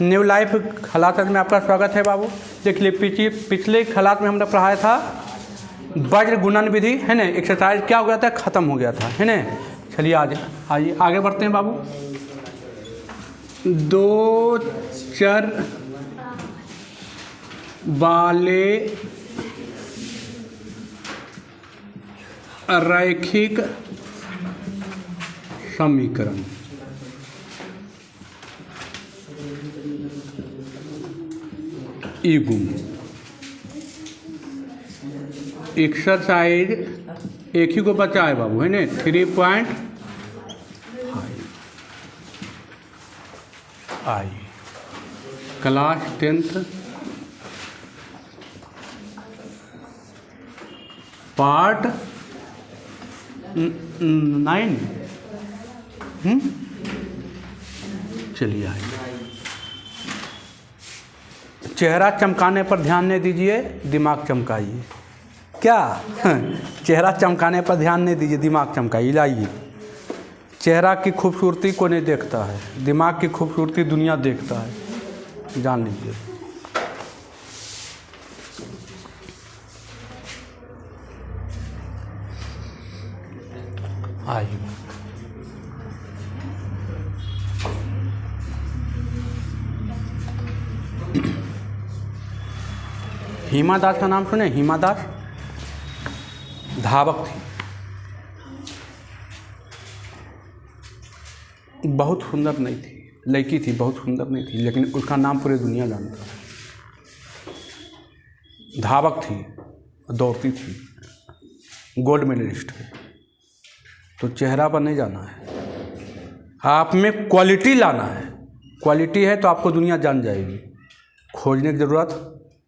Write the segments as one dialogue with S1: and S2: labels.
S1: New life खलास में आपका स्वागत है बाबू। देख लिए पिछले खलास में हमने पढ़ाया था वज्र गुणन विधि, है ना। एक्सरसाइज क्या हो गया था, ख़त्म हो गया था, है ना। चलिए आज आइए आगे बढ़ते हैं बाबू। दो चर वाले रैखिक समीकरण। ईगुम एक्सरसाइज एक ही को बचा है बाबू, है ना। 3.5 आई क्लास 10th पार्ट 9। चलिए आइए। चेहरा चमकाने पर ध्यान नहीं दीजिए, दिमाग चमकाइए। क्या चेहरा चमकाने पर ध्यान नहीं दीजिए, दिमाग चमकाइए। लाइए, चेहरा की खूबसूरती को नहीं देखता है, दिमाग की खूबसूरती दुनिया देखता है, जान लीजिए। आइए हिमा दास का नाम सुने? हिमा दास धावक थी, बहुत सुंदर नहीं थी, लड़की थी, बहुत सुंदर नहीं थी, लेकिन उसका नाम पूरी दुनिया जानता है। धावक थी, दौड़ती थी, गोल्ड मेडलिस्ट है। तो चेहरा पर नहीं जाना है, आप में क्वालिटी लाना है। क्वालिटी है तो आपको दुनिया जान जाएगी, खोजने की ज़रूरत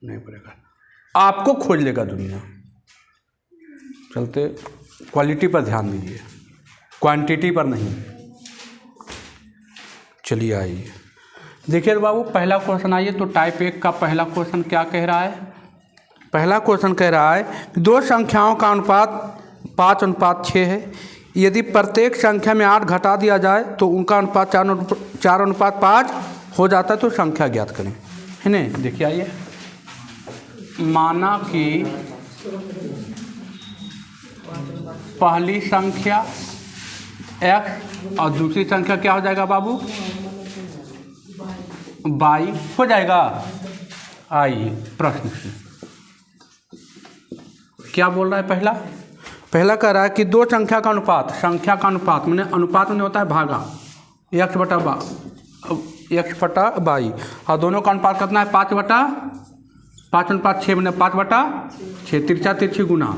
S1: नहीं पड़ेगा, आपको खोज लेगा दुनिया। चलते क्वालिटी पर ध्यान दीजिए, क्वांटिटी पर नहीं। चलिए आइए देखिए बाबू, पहला क्वेश्चन आइए। तो टाइप 1 का पहला क्वेश्चन क्या कह रहा है? पहला क्वेश्चन कह रहा है दो संख्याओं का अनुपात 5:6 है। यदि प्रत्येक संख्या में 8 घटा दिया जाए तो उनका अनुपात 4:5 हो जाता है। तो संख्या ज्ञात करें, है ना। देखिए आइए, माना कि पहली संख्या x और दूसरी संख्या क्या हो जाएगा बाबू? y हो जाएगा। आइए प्रश्न से क्या बोल रहा है? पहला कह रहा है कि दो संख्या का अनुपात, संख्या का अनुपात मैंने अनुपात में होता है भागा, x बटा y, और दोनों का अनुपात कितना है? 5/6 मैंने 5/6, तिरछा तिरछी गुना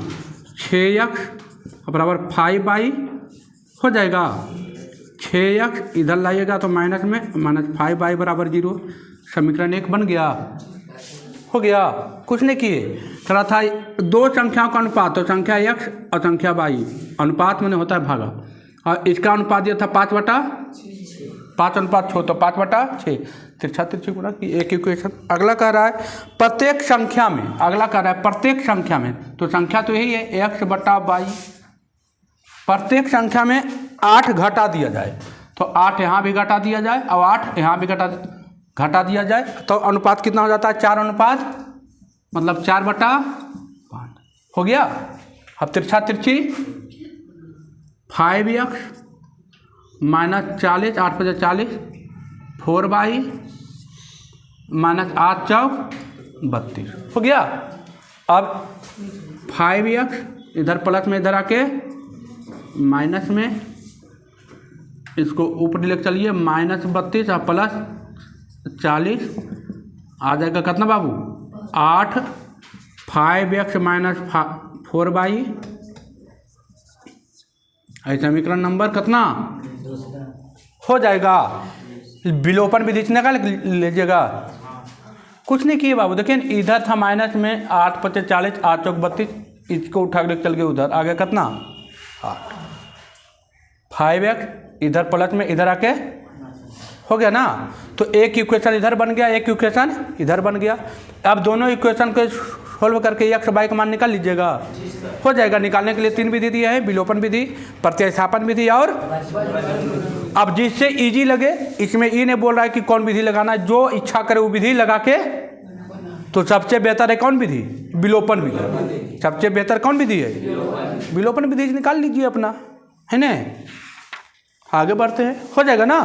S1: 6x बराबर 5y हो जाएगा। 6x इधर लाइएगा तो माइनस में, -5y बराबर 0। समीकरण 1 बन गया, हो गया। कुछ नहीं किए, करा था दो संख्याओं का अनुपात, तो संख्या x और संख्या y, अनुपात मैंने होता है भागा, और इसका अनुपात दिया था 5/6, तो 5/6 तिरछा तिरछी गुना की एक इक्वेशन। अगला कह रहा है प्रत्येक संख्या में, प्रत्येक संख्या में, तो संख्या तो यही है x बटा y। प्रत्येक संख्या में 8 घटा दिया जाए, तो 8 यहाँ भी घटा दिया जाए और 8 यहाँ भी घटा दिया जाए, तो अनुपात कितना हो जाता है? 4:5, मतलब 4/5 हो गया। अब तिरछा तिरछी 5x -40, 8×40 4y -8 चौक 32 हो गया। अब 5x इधर प्लस में, इधर आके माइनस में, इसको ऊपर लेकर चलिए, -32 और +40 आ जाएगा कितना बाबू? 8 5x -4y। समीकरण नंबर कितना हो जाएगा? विलोपन विधि से निकाल लीजिएगा। कुछ नहीं किए बाबू, देखिए इधर था माइनस में 8×40, 8 चौक 32, इसको उठा के चल गए उधर, आ गया कितना? 8। 5x इधर प्लस में, इधर आके हो गया ना। तो एक इक्वेशन इधर बन गया, एक इक्वेशन इधर बन गया। अब दोनों इक्वेशन को सोल्व करके x y का मान निकाल लीजिएगा, हो जाएगा। निकालने के लिए 3 विधि दिया है, विलोपन विधि, प्रतिस्थापन विधि और अब जिससे इजी लगे इसमें ई ने बोल रहा है कि कौन विधि लगाना है, जो इच्छा करे वो विधि लगा के, तो सबसे बेहतर है कौन विधि? विलोपन विधि। सबसे बेहतर कौन विधि है? विलोपन विधि निकाल लीजिए अपना, है ना। आगे बढ़ते हैं, हो जाएगा ना।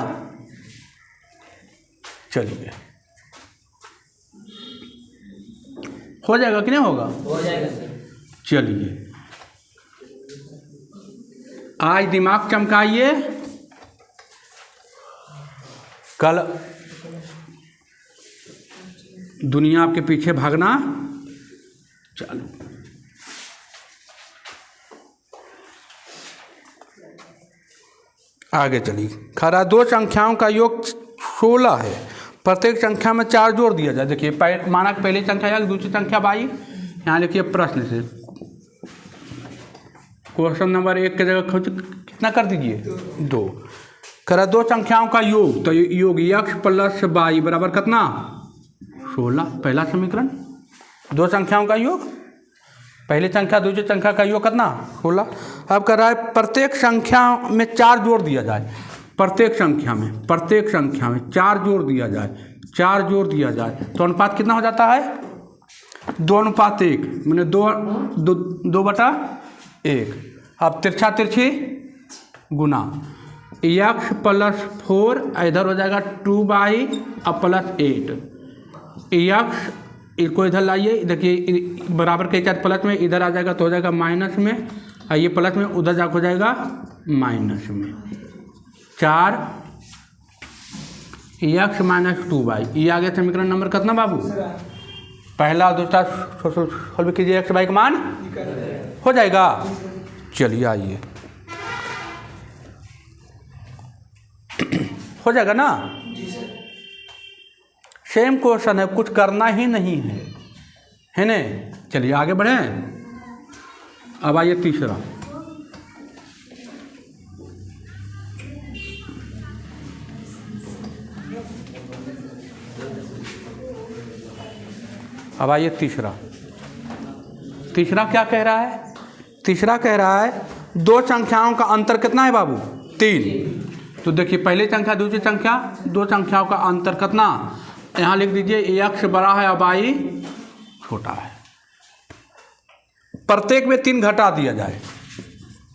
S1: चलिए, हो जाएगा कि नहीं होगा?
S2: हो जाएगा।
S1: चलिए, आज दिमाग चमकाइए, कल दुनिया आपके पीछे भागना चालू। आगे चलिए, खरा दो संख्याओं का योग 16 है, प्रत्येक संख्या में 4 जोड़ दिया जाए। देखिए, माना कि पहली संख्या या दूसरी संख्या बाई, यहाँ लिखिए प्रश्न से क्वेश्चन नंबर 1 की जगह कितना कर दीजिए? 2। करा दो संख्याओं का योग, तो योग x प्लस वाई बराबर कितना? 16। पहला समीकरण। दो संख्याओं का योग, पहली संख्या दूसरी संख्या का योग कितना? 16। अब कर रहा है प्रत्येक संख्या में 4 जोड़ दिया जाए। प्रत्येक संख्या में 4 जोड़ दिया जाए, 4 जोड़ दिया जाए तो अनुपात कितना हो जाता है? 2:1, मैंने 2/1। अब तिरछा तिरछी गुना, x प्लस 4 इधर हो जाएगा 2y अब प्लस 8। x इसको इधर लाइए, देखिए बराबर के 4 प्लस में इधर आ जाएगा तो हो जाएगा माइनस में, और ये प्लस में उधर जाकर हो जाएगा माइनस में। 4 x माइनस 2y, ये आ गया समीकरण नंबर कितना बाबू? पहला और दूसरा सॉल्व कीजिए, x y का मान हो जाएगा। चलिए आइए, हो जाएगा ना। सेम क्वेश्चन है, कुछ करना ही नहीं है ना। चलिए आगे बढ़ें। अब आइए तीसरा। अब आइए तीसरा क्या कह रहा है? तीसरा कह रहा है दो संख्याओं का अंतर कितना है बाबू? 3। तो देखिए, पहली संख्या दूसरी संख्या, दो संख्याओं का अंतर कितना? यहाँ लिख दीजिए x बड़ा है और y छोटा है। प्रत्येक में 3 घटा दिया जाए,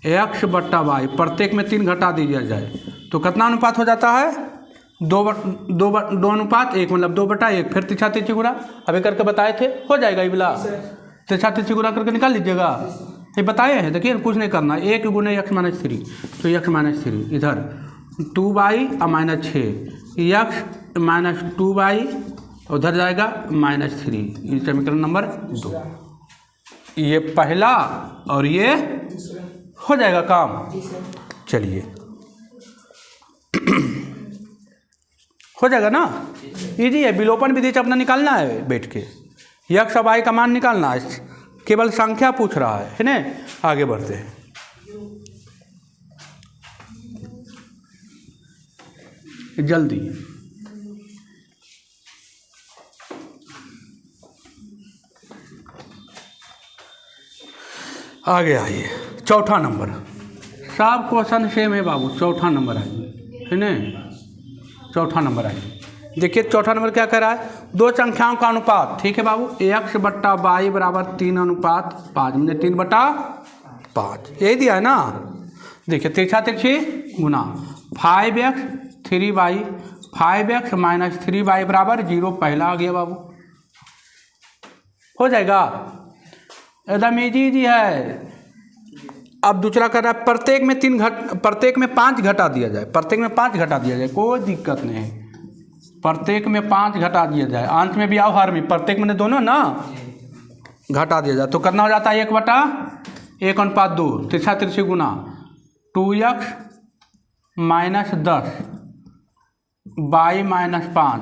S1: x बट्टा y, प्रत्येक में 3 घटा दिया जाए तो कितना अनुपात हो जाता है? 2:1, मतलब 2/1। फिर तिरछा तिरछी गुणा अभी करके बताए थे, हो जाएगा ये वाला। तिरछा तिरछी गुणा करके निकाल लीजिएगा, ये बताए हैं। देखिए कुछ नहीं करना, 1 गुने x माइनस 3, तो x माइनस 3 इधर 2y और माइनस 6, x माइनस 2y उधर जाएगा माइनस 3। ये समीकरण नंबर 2, ये पहला और ये हो जाएगा काम। चलिए हो जाएगा ना, इजी है। विलोपन विधि से अपना निकालना है, बैठ के x और y का मान निकालना है, केवल संख्या पूछ रहा है ना। आगे बढ़ते हैं। जल्दी आगे आइए, चौथा नंबर। सब क्वेश्चन सेम है बाबू, चौथा नंबर आइए, है ना। चौथा नंबर आइए, देखिए चौथा नंबर क्या कह रहा है? दो संख्याओं का अनुपात, ठीक है बाबू, x बट्टा वाई बराबर 3:5, मतलब 3/5, यही दिया है ना। देखिए तिरछा तिरछी गुना 5x 3y, 5x minus 3y बराबर 0, पहला आ गया बाबू, हो जाएगा। एकदम इजी है। अब दूसरा कर रहा है प्रत्येक में 5 घटा दिया जाए, प्रत्येक में 5 घटा दिया जाए, कोई दिक्कत नहीं है। प्रत्येक में 5 घटा दिया जाए, अंश में भी आओ, हर में, प्रत्येक में दोनों ना घटा दिया जाए तो कितना हो जाता है? 1/1/2, तिरछा तिरछी गुना 2x minus 10 y minus 5,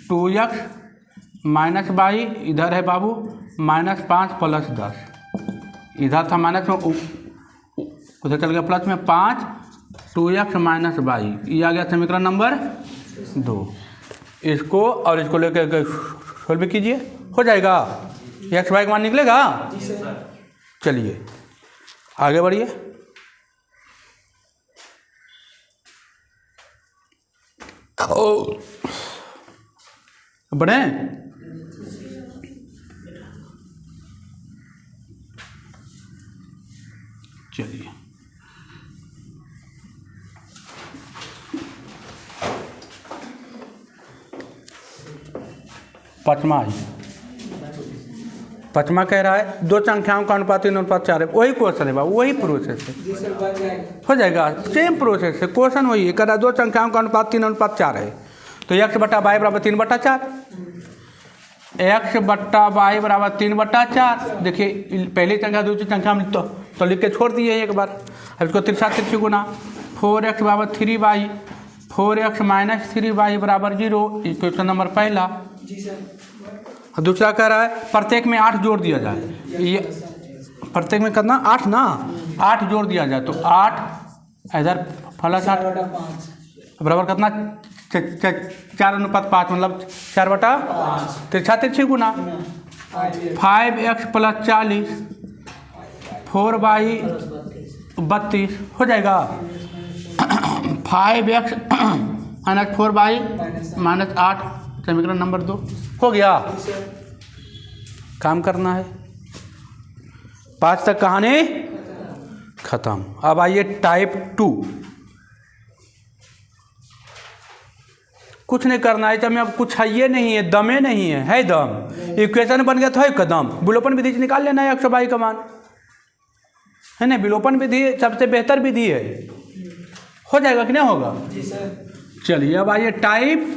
S1: 2x minus y इधर है बाबू माइनस 5 प्लस 10, इधर था माइनस में, उधर चल गया प्लस में 5, 2x माइनस y, ये आ गया समीकरण नंबर 2। इसको और इसको लेकर सोल्व कीजिए, हो जाएगा। x y का मान निकलेगा। चलिए आगे बढ़िए। बढ़े। चलिए पचमा कह रहा है दो संख्याओं का अनुपात 3:4 है। वही क्वेश्चन है बाबू, वही प्रोसेस है, हो जाएगा। सेम प्रोसेस है, क्वेश्चन वही है। कह रहा है दो संख्याओं का अनुपात 3:4 है, तो x बटा वाई बराबर 3/4। x बट्टा वाई बराबर 3/4। देखिए पहली संख्या दूसरी संख्या हम तो लिख के छोड़ दिए एक बार। अब इसको तिरछी गुना 4x बराबर 3y, 4x - 3y बराबर 0। क्वेश्चन नंबर पहला। और दूसरा कह रहा है प्रत्येक में 8 जोड़ दिया जाए। ये प्रत्येक में कितना 8 ना, 8 जोड़ दिया जाए तो 8 इधर प्लस 8 बराबर कितना 4:5, मतलब 4/5। तिरछी गुना 5x + 40 4y 32 हो जाएगा। 5x - 4y - 8 समीकरण नंबर 2 हो गया। काम करना है, 5 तक कहानी खत्म। अब आइए टाइप 2। कुछ नहीं करना है, जब में अब कुछ है ये नहीं है, दमे नहीं है दम। इक्वेशन बन गया तो है कदम। विलोपन विधि से निकाल लेना है x और y का मान, है ना। विलोपन विधि सबसे बेहतर विधि है, हो जाएगा कि नहीं होगा। चलिए अब आइए टाइप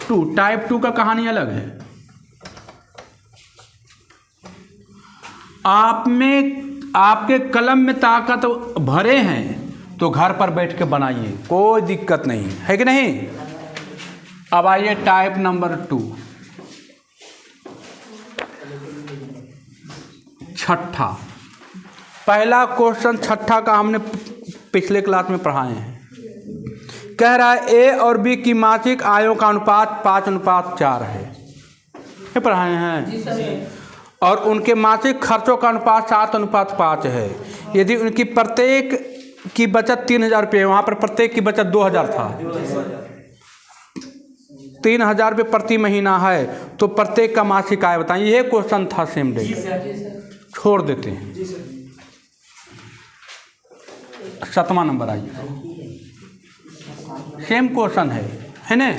S1: 2। टाइप 2 का कहानी अलग है। आप में आपके कलम में ताकत भरे हैं तो घर पर बैठ के बनाइए, कोई दिक्कत नहीं है कि नहीं। अब आइए टाइप नंबर 2, छठा। पहला क्वेश्चन छठा का हमने पिछले क्लास में पढ़ाए हैं। कह रहा है ए और बी की मासिक आयों का अनुपात 5:4 है, ये पढ़ाए हैं। और उनके मासिक खर्चों का अनुपात 7:5 है। यदि उनकी प्रत्येक की बचत 3,000 रुपये, वहाँ पर प्रत्येक की बचत 2,000 था, 3,000 रुपये प्रति महीना है, तो प्रत्येक का मासिक आय बताइए। ये क्वेश्चन था सेम डे, छोड़ देते हैं। 7वां नंबर आइए, सेम क्वेश्चन है ना,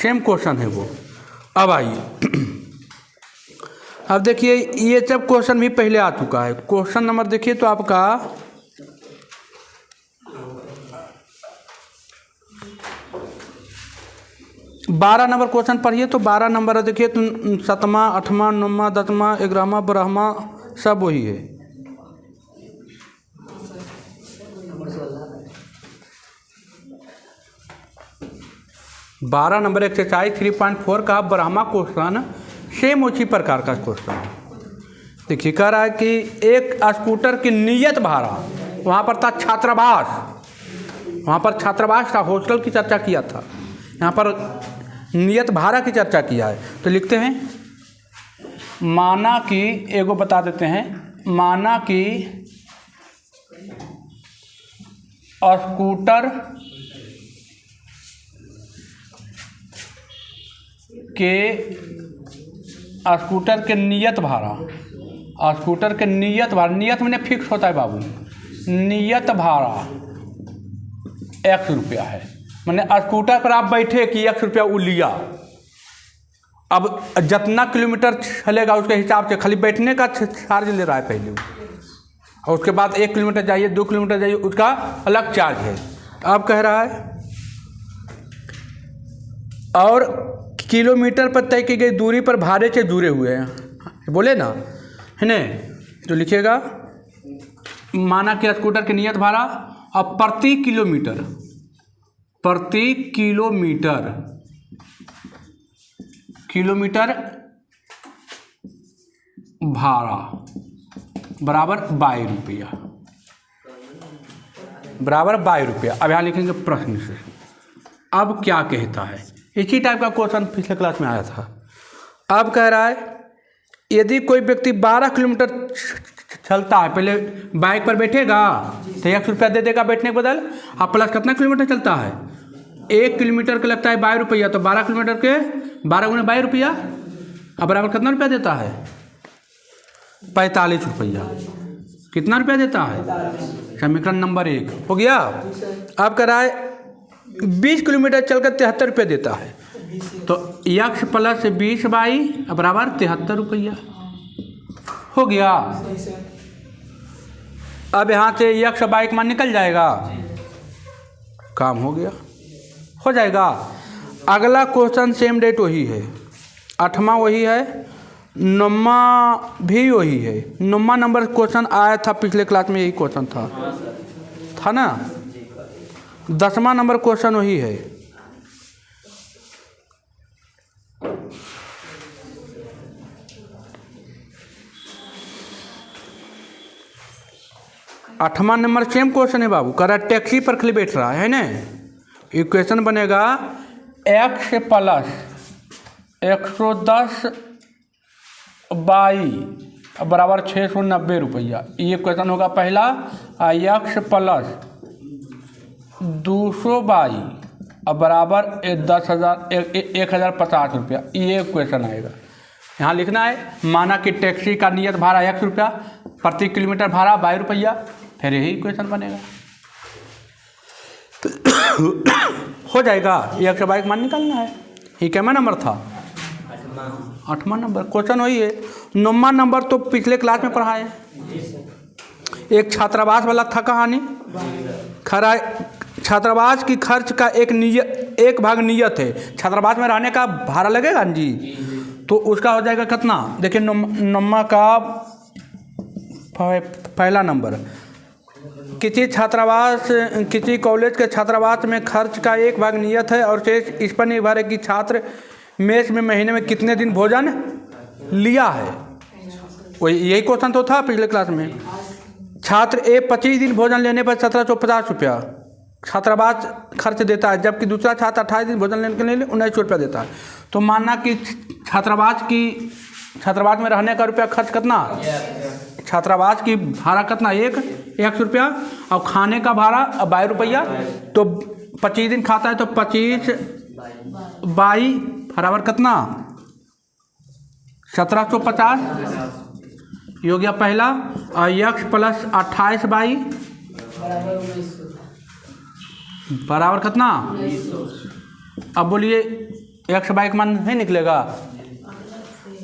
S1: सेम क्वेश्चन है वो। अब आइए, अब देखिए ये सब क्वेश्चन भी पहले आ चुका है। क्वेश्चन नंबर देखिए तो आपका 12 नंबर क्वेश्चन पढ़िए तो 12 नंबर देखिए तो 7वां 8वां 9वां 10वां 11वां 12वां सब वही है। बारह नंबर एक्सरसाइज 3.4 का 12वां क्वेश्चन सेम उसी प्रकार का क्वेश्चन है। देखिए कह रहा है कि एक स्कूटर की नियत भाड़ा, वहाँ पर था छात्रावास, वहाँ पर छात्रावास था, हॉस्टल की चर्चा किया था, यहाँ पर नियत भाड़ा की चर्चा किया है। तो लिखते हैं माना कि, एगो बता देते हैं, माना कि स्कूटर के नियत भाड़ा, स्कूटर के नियत भाड़ा, नियत मैंने फिक्स होता है बाबू, नियत भाड़ा x रुपया है। मैंने स्कूटर पर आप बैठे कि x रुपया वो लिया। अब जितना किलोमीटर चलेगा उसके हिसाब से खाली बैठने का चार्ज ले रहा है पहले, और उसके बाद 1 किलोमीटर जाइए 2 किलोमीटर जाइए उसका अलग चार्ज है। अब कह रहा है और किलोमीटर पर तय की गई दूरी पर भाड़े से जुड़े हुए हैं, बोले ना, है ना। तो लिखिएगा माना कि स्कूटर की नियत भाड़ा अब प्रति किलोमीटर भाड़ा बराबर 22 रुपया, बराबर 22 रुपया। अब यहाँ लिखेंगे प्रश्न से। अब क्या कहता है, इसी टाइप का क्वेश्चन पिछले क्लास में आया था। अब कह रहा है यदि कोई व्यक्ति 12 किलोमीटर चलता है, पहले बाइक पर बैठेगा तो 1 रुपया दे देगा बैठने के बदल, अब प्लस कितना किलोमीटर चलता है 1 किलोमीटर का लगता है 22 रुपया, तो 12 किलोमीटर के 12 गुने 22 रुपया, अब बराबर कितना रुपया देता है? 45 रुपया। कितना रुपया देता है? समीकरण नंबर 1 हो गया। अब कह रहा है 20 किलोमीटर चलकर 73 रुपये देता है, तो x प्लस 20y बराबर 73 रुपया हो गया। अब यहाँ से x बाइक मान निकल जाएगा, काम हो गया, हो जाएगा। अगला क्वेश्चन सेम डेट वही है, 8वां वही है, 9वां भी वही है। 9वां नंबर क्वेश्चन आया था पिछले क्लास में, यही क्वेश्चन था ना। 10वां नंबर क्वेश्चन वही है। आठवां नंबर सेम क्वेश्चन है बाबू, कह रहा टैक्सी पर खाली बैठ रहा है ना। इक्वेशन बनेगा x प्लस 110 बाई बराबर 690 रुपया, ये क्वेश्चन होगा पहला। x प्लस 200 बाई बराबर 1050 रुपया, ये क्वेश्चन आएगा। यहाँ लिखना है, माना कि टैक्सी का नियत भाड़ा 1 रुपया, प्रति किलोमीटर भाड़ा 22 रुपया, फिर यही क्वेश्चन बनेगा। हो जाएगा। एक से बाइक मान निकालना है। ये क्या नंबर था? 8वां नंबर क्वेश्चन वही है। 9वां नंबर तो पिछले क्लास में पढ़ा है, एक छात्रावास वाला था कहानी। खरा छात्रावास की खर्च का एक भाग नियत है, छात्रावास में रहने का भाड़ा लगेगा जी, तो उसका हो जाएगा कितना? देखिए 9वां का पहला नंबर, किसी कॉलेज के छात्रावास में खर्च का एक भाग नियत है और शेष इस पर निर्भर है कि छात्र मेस में महीने में कितने दिन भोजन लिया है। वही यही क्वेश्चन तो था पिछले क्लास में। छात्र ए 25 दिन भोजन लेने पर 1750 रुपया छात्रावास खर्च देता है, जबकि दूसरा छात्र 28 दिन भोजन लेने के लिए 1900 रुपया देता है। तो मानना कि छात्रावास में रहने का रुपया खर्च कितना, छात्रावास की भाड़ा कितना 100 रुपया, और खाने का भाड़ा 22 रुपया। तो 25 दिन खाता है तो 25 बाई बराबर कितना 1750 ये हो गया पहला। और x प्लस 28 बाई बराबर कितना, अब बोलिए x बाई मान नहीं निकलेगा।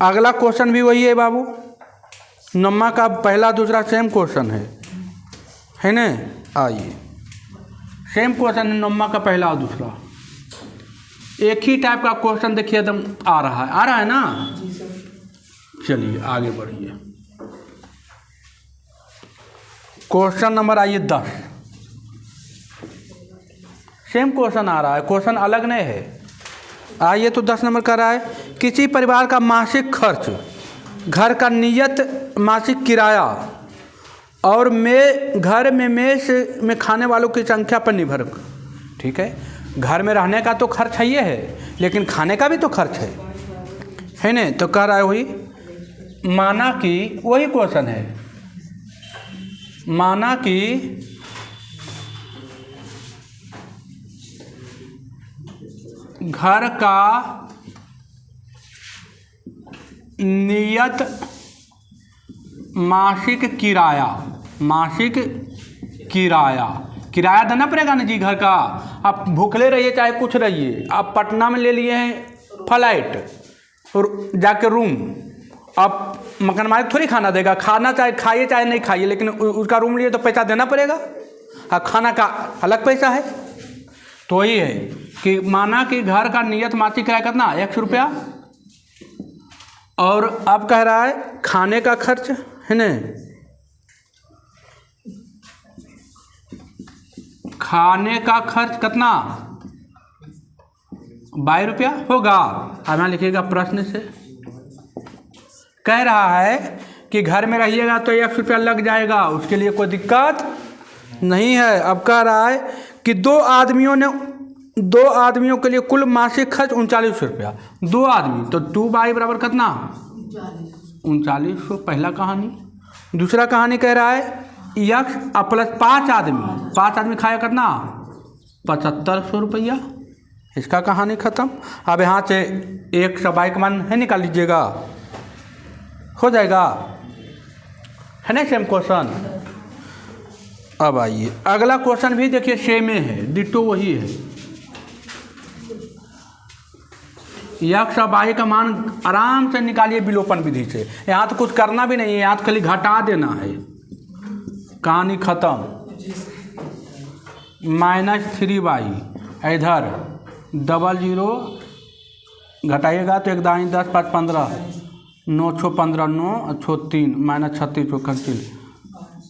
S1: अगला क्वेश्चन भी वही है बाबू, 9वां का पहला दूसरा सेम क्वेश्चन है ना। आइए सेम क्वेश्चन है 9वां का पहला और दूसरा, एक ही टाइप का क्वेश्चन देखिए एकदम आ रहा है ना। चलिए आगे बढ़िए। क्वेश्चन नंबर आइए 10, सेम क्वेश्चन आ रहा है, क्वेश्चन अलग नहीं है। आइए तो 10 नंबर का रहा है, किसी परिवार का मासिक खर्च, घर का नियत मासिक किराया और घर में मेस में खाने वालों की संख्या पर निर्भर। ठीक है, घर में रहने का तो खर्च है ये है, लेकिन खाने का भी तो खर्च है ना। तो कह रहा है वही, माना कि वही क्वेश्चन है, माना कि घर का नियत मासिक किराया देना पड़ेगा ना जी घर का। आप भूखले रहिए चाहे कुछ रहिए, आप पटना में ले लिए हैं फ्लाइट और जाके रूम, आप मकान मालिक थोड़ी खाना देगा, खाना चाहे खाइए चाहे नहीं खाइए, लेकिन उसका रूम लिए तो पैसा देना पड़ेगा, और खाना का अलग पैसा है। तो वही है कि माना कि घर का नियत मासिक किराया कितना 100 रुपया, और अब कह रहा है खाने का खर्च है ना, खाने का खर्च कितना 22 रुपया होगा। अब यहाँ लिखिएगा प्रश्न से, कह रहा है कि घर में रहिएगा तो 100 रुपया लग जाएगा, उसके लिए कोई दिक्कत नहीं है। अब कह रहा है कि दो आदमियों के लिए कुल मासिक खर्च 3900 रुपया, 2 आदमी, तो 2 बाई बराबर कितना 3900 पहला कहानी। दूसरा कहानी कह रहा है x प्लस 5 आदमी खाया कितना 7500 रुपया, इसका कहानी ख़त्म। अब यहाँ से एक सब y का मान है निकाल लीजिएगा, हो जाएगा, है ना सेम क्वेश्चन। अब आइए अगला क्वेश्चन भी देखिए सेम है, डिटो वही है। यक्स और y का मान आराम से निकालिए विलोपन विधि से। यहाँ तो कुछ करना भी नहीं है, यहाँ तो खाली घटा देना है, कहानी ख़त्म। -3y इधर 00 घटाइएगा तो एक दाई 10 5 15 9 6 15 9 6 3 -36 35।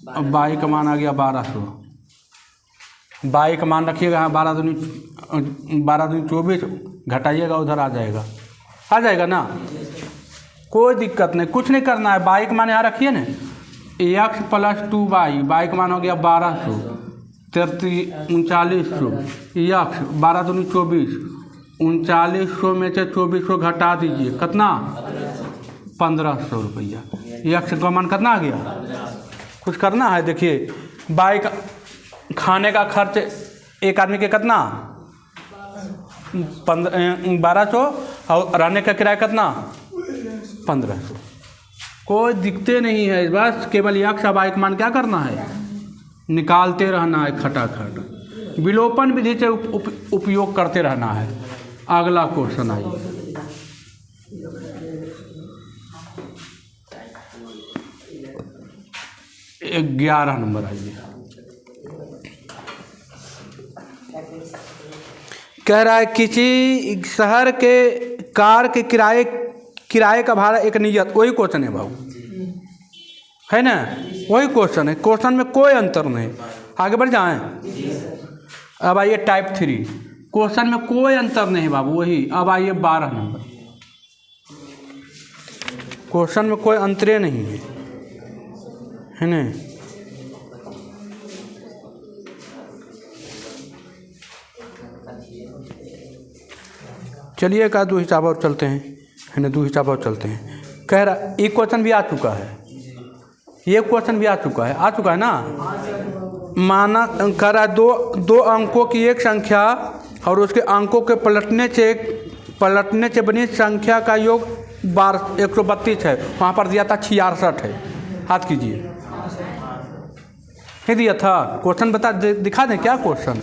S1: अब y का मान आ गया 1200। y का मान रखिएगा, 12 दूनी 24 घटाइएगा, उधर आ जाएगा ना, कोई दिक्कत नहीं, कुछ नहीं करना है। y का मान यहाँ रखिए ना, x + 2y, y का मान हो गया 1200 3900 x 12 दूनी 24, 3900 में से 2400 घटा दीजिए, कितना 1500 रुपया। x का मान कितना आ गया, कुछ करना है। देखिए y का खाने का खर्च एक आदमी के कितना 1200 और रहने का किराया कितना 1500। कोई दिक्कते नहीं है, बस केवल यक्स और y का मान क्या करना है, निकालते रहना है खटाखट, विलोपन विधि से उपयोग करते रहना है। अगला क्वेश्चन आइए, एक 11 नंबर आइए। कह रहा है किसी शहर के कार के किराए का भाड़ा एक नियत, वही क्वेश्चन है भाऊ, है ना, वही क्वेश्चन है, क्वेश्चन में कोई अंतर नहीं। आगे बढ़ जाएं। अब आइए टाइप 3, क्वेश्चन में कोई अंतर नहीं बाबू, वही। अब आइए 12 नंबर, क्वेश्चन में कोई अंतरे नहीं है ना। चलिए एक दो हिसाब और चलते हैं, है ना, 2 हिसाब और चलते हैं। कह रहा एक क्वेश्चन भी आ चुका है, ये क्वेश्चन भी आ चुका है ना। माना कह रहा दो अंकों की एक संख्या और उसके अंकों के पलटने से बनी संख्या का योग 132 है, वहाँ पर दिया था 66 है। हाथ कीजिए, नहीं दिया था क्वेश्चन, बता दिखा दें क्या क्वेश्चन।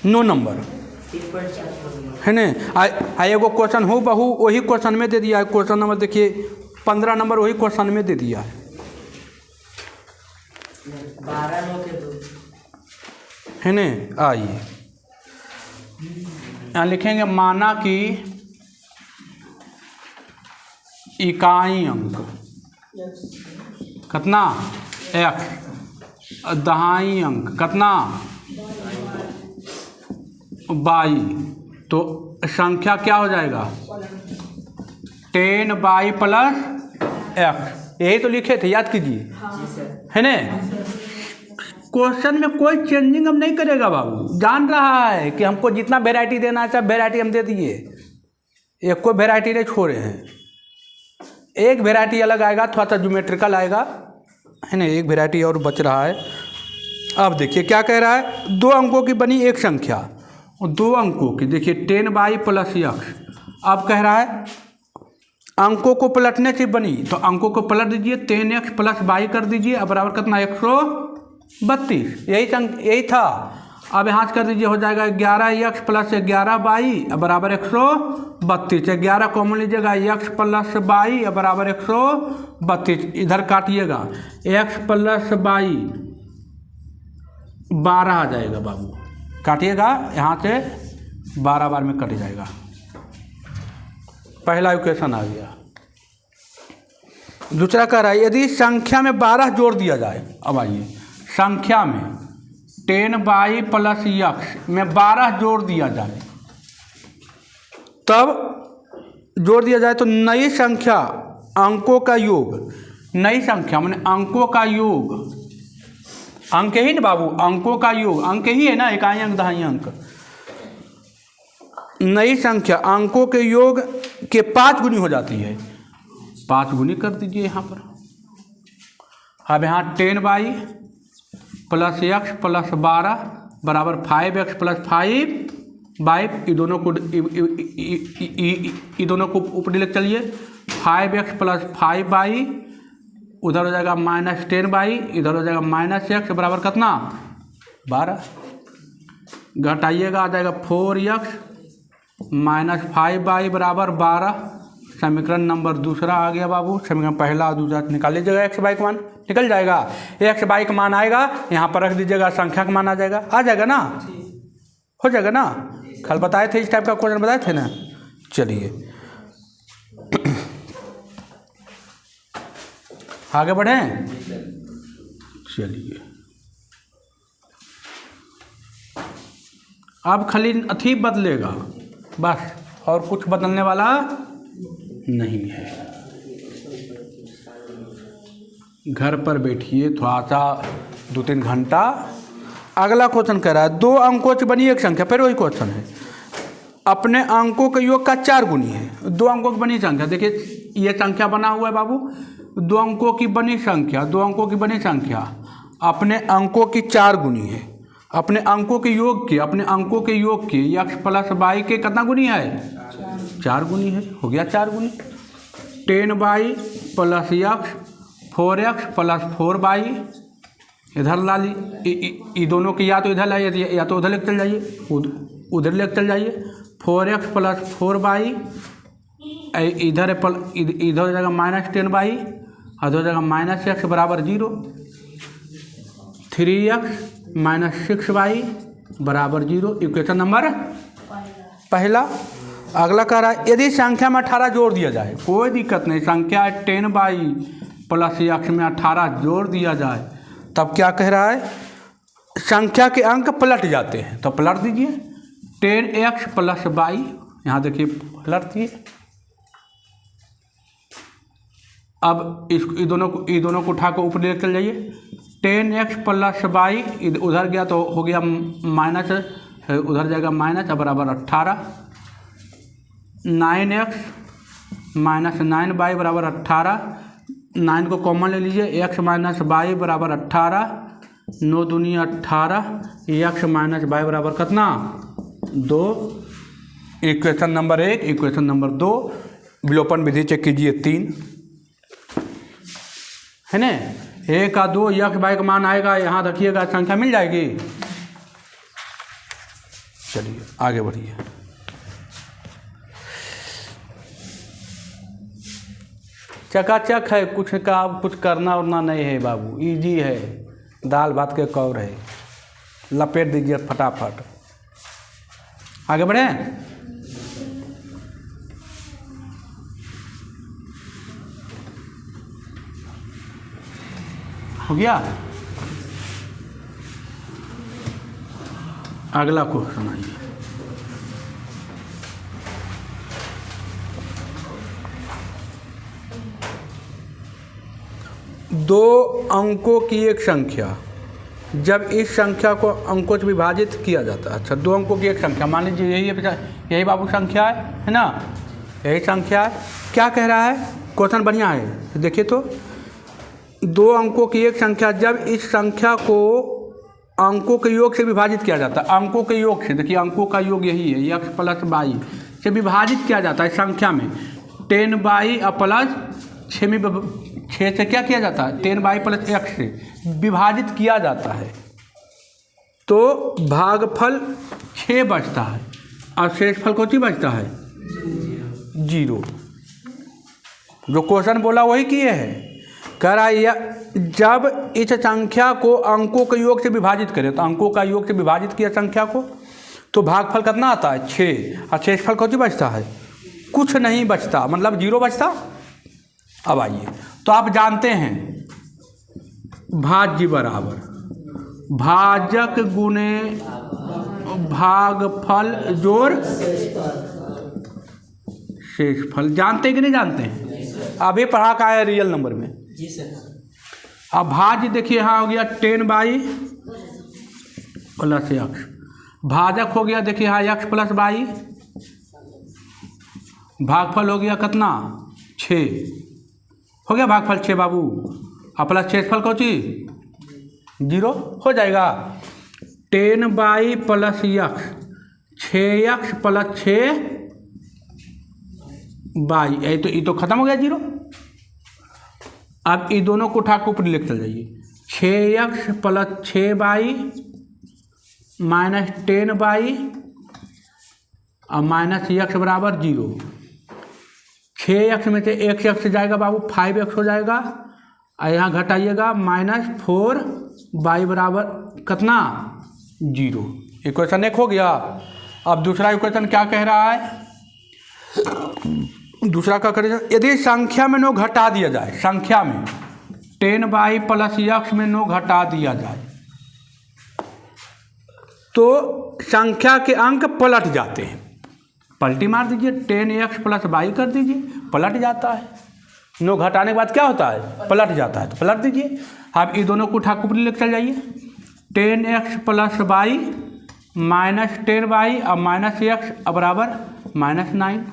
S1: 9 नंबर है ना। एगो क्वेश्चन हो बहू वही क्वेश्चन में दे दिया है, क्वेश्चन नंबर देखिए 15 नंबर वही क्वेश्चन में दे दिया है, 12 है ना। आइए यहाँ लिखेंगे, माना कि इकाई अंक कितना x, दहाई अंक कितना y, तो संख्या क्या हो जाएगा 10y + x, यही तो लिखे थे, याद कीजिए, है ना। क्वेश्चन में कोई चेंजिंग हम नहीं करेगा बाबू, जान रहा है कि हमको जितना वेराइटी देना है वेराइटी हम दे दिए, एक कोई वेराइटी नहीं छोड़े हैं। एक वेराइटी अलग आएगा, थोड़ा सा ज्योमेट्रिकल आएगा, है ना, एक वेराइटी और बच रहा है। अब देखिए क्या कह रहा है, 2 अंकों की बनी एक संख्या, 2 अंकों की, देखिए 10y + x। अब कह रहा है अंकों को पलटने से बनी, तो अंकों को पलट दीजिए, 10x + y कर दीजिए, अब बराबर कितना 132, यही था। अब यहाँ से कर दीजिए, हो जाएगा 11x + 11y बराबर 132, 11 कॉमन लीजिएगा, x + y बराबर 132, इधर काटिएगा, x + y 12 आ जाएगा बाबू, काटिएगा यहाँ से 12 बार में कट जाएगा। पहला इक्वेशन आ गया। दूसरा कह रहा है यदि संख्या में 12 जोड़ दिया जाए, अब आइए संख्या में 10y + x में 12 जोड़ दिया जाए, तब जोड़ दिया जाए तो नई संख्या अंकों का योग, नई संख्या माने अंकों का योग, अंक ही ना बाबू, अंकों का योग अंक ही है ना, इकाई अंक दहाई अंक, नई संख्या अंकों के योग के 5 गुनी हो जाती है, 5 गुनी कर दीजिए यहाँ पर। अब यहाँ 10y प्लस एक्स प्लस 12 बराबर 5x प्लस 5 बाई ये दोनों को ऊपर लेकर चलिए। 5x प्लस 5 बाई उधर हो जाएगा -10 बाई इधर हो जाएगा -x बराबर कितना 12। घटाइएगा आ जाएगा 4x -5 बाई बराबर 12। समीकरण नंबर दूसरा आ गया बाबू। समीकरण पहला और दूसरा निकाल लीजिएगा। एक्स बाई का मान निकल जाएगा। एक्स बाई का मान आएगा यहाँ पर रख दीजिएगा, संख्या का मान आ जाएगा ना, हो जाएगा ना। कल बताए थे इस टाइप का क्वेश्चन बताए थे ना। चलिए आगे बढ़ें। चलिए अब खाली अथी बदलेगा बस, और कुछ बदलने वाला नहीं है। घर पर बैठिए थोड़ा सा 2-3 घंटा। अगला क्वेश्चन कह रहा है 2 अंकों से बनी एक संख्या, फिर वही क्वेश्चन है, अपने अंकों के योग का 4 गुनी है। 2 अंकों की बनी संख्या, देखिए ये संख्या बना हुआ है बाबू, 2 अंकों की बनी संख्या, 2 अंकों की बनी संख्या अपने अंकों की 4 गुनी है। अपने अंकों के योग के, अपने अंकों के योग के x प्लस y के कितना गुनी है 4 गुनी है। हो गया 4 गुनी। 10y plus x 4x plus 4y इधर ला ली, ये दोनों की या तो इधर लाइए या तो उधर लेकर चल जाइए, उधर लेकर चल जाइए। 4x प्लस 4y इधर हो जाएगा -10y और हो जाएगा -x बराबर 0। 3x -6y बराबर 0 इक्वेशन नंबर पहला। अगला कह रहा है यदि संख्या में 18 जोड़ दिया जाए, कोई दिक्कत नहीं, संख्या 10y प्लस x में 18 जोड़ दिया जाए तब क्या कह रहा है, संख्या के अंक पलट जाते हैं, तो पलट दीजिए। 10x प्लस y यहाँ देखिए पलट दिए। अब ये दोनों को उठा कर ऊपर लेकर चल जाइए। 10x प्लस y उधर गया तो हो गया माइनस, उधर जाएगा माइनस बराबर 18। 9x माइनस 9y बराबर 18। 9 को कॉमन ले लीजिए, x माइनस y बराबर 18। 9 दूनी 18, x माइनस y बराबर कितना 2। Equation number 1। इक्वेशन नंबर 2 विलोपन विधि चेक कीजिए 3 है ना। 1 का 2 x बाई का मान आएगा, यहाँ रखिएगा, संख्या मिल जाएगी। चलिए आगे बढ़िए। चकाचक है, कुछ करना उरना नहीं है बाबू, इजी है, दाल भात के कौर है, लपेट दीजिए फटाफट। आगे बढ़े। हो गया। अगला क्वेश्चन आइए। दो अंकों की एक संख्या जब इस संख्या को अंकों से विभाजित किया जाता है। अच्छा, 2 अंकों की एक संख्या, मान लीजिए यही बाबू संख्या है ना, यही संख्या है। क्या कह रहा है क्वेश्चन, बढ़िया है, देखिए तो 2 अंकों की एक संख्या जब इस संख्या को अंकों के योग से विभाजित किया जाता है। अंकों के योग से, देखिए अंकों का योग यही है, x प्लस y से विभाजित किया जाता है संख्या में। 10y प्लस 6 में 6 से क्या किया जाता है, 10y प्लस x से विभाजित किया जाता है, तो भागफल 6 बचता है और शेषफल कौन सी बचता है 0। जो क्वेश्चन बोला वही किए है। कह रहा है जब इस संख्या को अंकों के योग से विभाजित करें, तो अंकों का योग से विभाजित किया संख्या को, तो भागफल कितना आता है 6 और शेषफल कौन सी बचता है, कुछ नहीं बचता, मतलब 0 बचता। अब आइए, तो आप जानते हैं भाज्य बराबर भाजक गुणे भागफल जोड़ शेषफल, जानते कि नहीं जानते हैं, अभी पढ़ा का है रियल नंबर में जी सर। अब भाज्य देखिए यहाँ हो गया 10y प्लस x, भाजक हो गया देखिए यहाँ x प्लस y, भागफल हो गया कितना 6, हो गया भागफल 6 बाबू, और प्लस शेषफल कौन सी 0 हो जाएगा। 10y plus x 6x plus 6y, ये तो खत्म हो गया 0। अब ये दोनों को उठा के ऊपर लेकर चल जाइए। 6x plus 6y minus 10y और माइनस x बराबर 0। 6x में से x जाएगा बाबू, 5x हो जाएगा और यहाँ घटाइएगा माइनस 4y बराबर कितना 0। इक्वेशन 1 हो गया। अब दूसरा इक्वेशन क्या कह रहा है, दूसरा का करें, यदि संख्या में 9 घटा दिया जाए, संख्या में 10y प्लस x में 9 घटा दिया जाए तो संख्या के अंक पलट जाते हैं। पलटी मार दीजिए, 10x प्लस y कर दीजिए, पलट जाता है। 9 घटाने के बाद क्या होता है, पलट जाता है, तो पलट दीजिए। आप ये दोनों को उठा के ऊपर लेकर चल जाइए। 10x plus y minus 10y और माइनस x बराबर माइनस 9,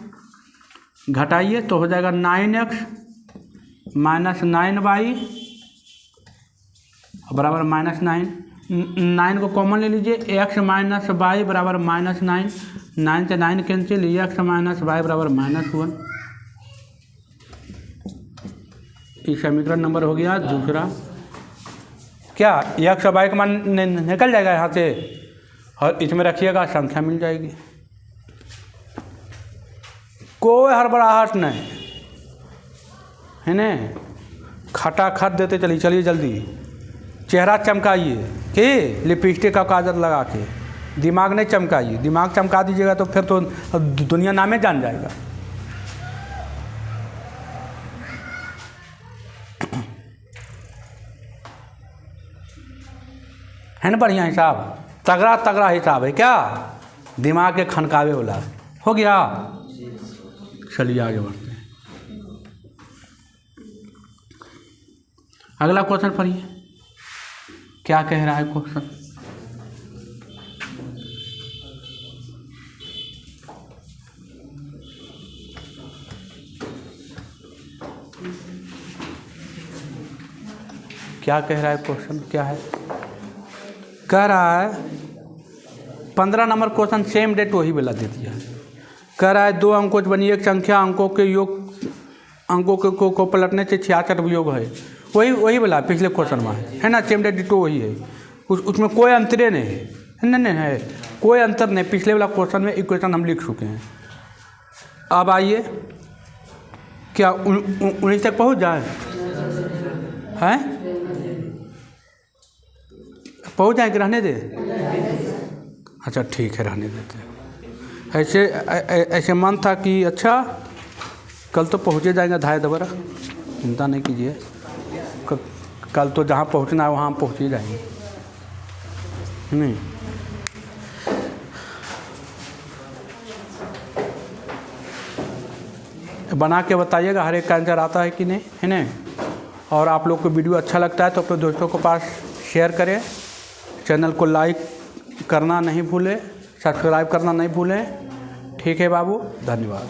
S1: घटाइए तो हो जाएगा 9x माइनस 9y बराबर माइनस 9। 9 को कॉमन ले लीजिए, x माइनस y बराबर माइनस 9, 9 से 9 कैंसिल, x माइनस y बराबर माइनस 1। ये समीकरण नंबर हो गया दूसरा। क्या x और y का मान निकल जाएगा यहाँ से और इसमें रखिएगा, संख्या मिल जाएगी। कोई हड़बड़ाहट नहीं है ना, खटाखट देते चलिए। चलिए जल्दी चेहरा चमकाइए कि लिपस्टिक का काजल लगा के, दिमाग नहीं चमकाइए। दिमाग चमका दीजिएगा तो फिर तो दुनिया नामे जान जाएगा। है ना बढ़िया हिसाब, तगड़ा तगड़ा हिसाब है क्या, दिमाग के खनकावे वाला। हो गया, चलिए आगे बढ़ते हैं। अगला क्वेश्चन पढ़िए, क्या कह रहा है क्वेश्चन। क्या कह रहा है क्वेश्चन, क्या है, कह रहा है 15 नंबर क्वेश्चन सेम डेट वही वाला दे दिया। कह रहा है 2 अंकों से बनी एक संख्या, अंकों के योग, अंकों को पलटने से 66 योग है। वही वाला पिछले क्वेश्चन में है ना, सेम डेट डिटो वही है, उसमें कोई अंतरे नहीं है, नहीं है, कोई अंतर नहीं। पिछले वाला क्वेश्चन में इक्वेशन हम लिख चुके हैं। अब आइए, क्या 19 तक पहुँच जाए, हैं पहुँच जाए कि रहने दे। अच्छा ठीक है, रहने देते हैं। ऐसे मन था कि अच्छा कल तो पहुँचे जाएगा धाय दबरा, चिंता नहीं कीजिए, कल तो जहाँ पहुँचना है वहाँ हम पहुँच ही जाएंगे। नहीं बना के बताइएगा हर एक का आंसर आता है कि नहीं, है ना। और आप लोग को वीडियो अच्छा लगता है तो अपने दोस्तों को पास शेयर करें, चैनल को लाइक करना नहीं भूलें, सब्सक्राइब करना नहीं भूलें। ठीक है बाबू, धन्यवाद।